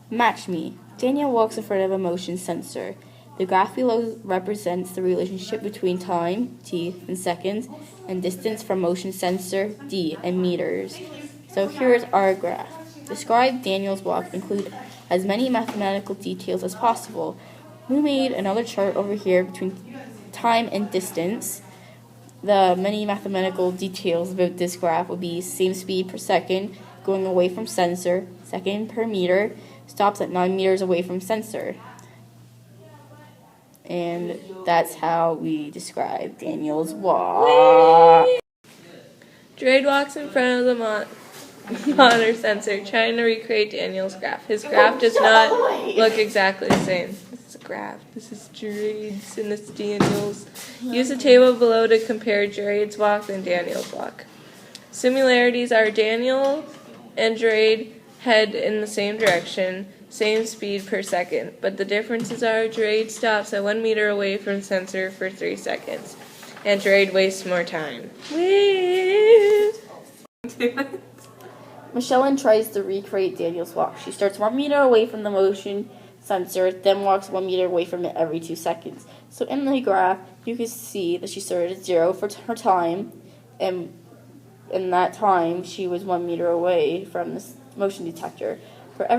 Match me. Danielle walks in front of a motion sensor. The graph below represents the relationship between time, t, in seconds, and distance from motion sensor, d, in meters. So here's our graph. Describe Daniel's walk. Include as many mathematical details as possible. We made another chart over here between time and distance. The many mathematical details about this graph would be same speed per second, going away from sensor, second per meter, stops at 9 meters away from sensor. And that's how we describe Daniel's walk. Jade walks in front of the monitor sensor, trying to recreate Daniel's graph. His graph does not look exactly the same. This is a graph. This is Jade's and this is Daniel's. Use the table below to compare Jade's walk and Daniel's walk. Similarities are Daniel and Jade head in the same direction, same speed per second, but the differences are Jade stops at 1 meter away from sensor for 3 seconds, and Jade wastes more time. Michelle tries to recreate Daniel's walk. She starts 1 meter away from the motion sensor, then walks 1 meter away from it every 2 seconds. So in the graph, you can see that she started at 0 for her time, and in that time, she was 1 meter away from the motion detector. At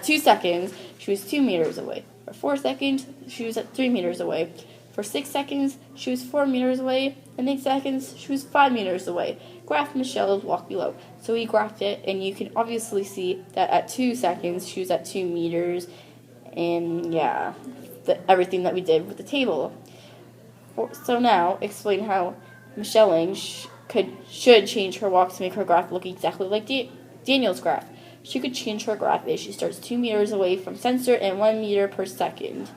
2 seconds, she was 2 meters away. For 4 seconds, she was at 3 meters away. For 6 seconds, she was 4 meters away. And 8 seconds, she was 5 meters away. Graph Michelle's walk below. So we graphed it, and you can obviously see that at 2 seconds, she was at 2 meters. And yeah, everything that we did with the table. So now, explain how Michelle should change her walk to make her graph look exactly like Daniel's graph. She could change her graph if she starts 2 meters away from sensor and 1 meter per second.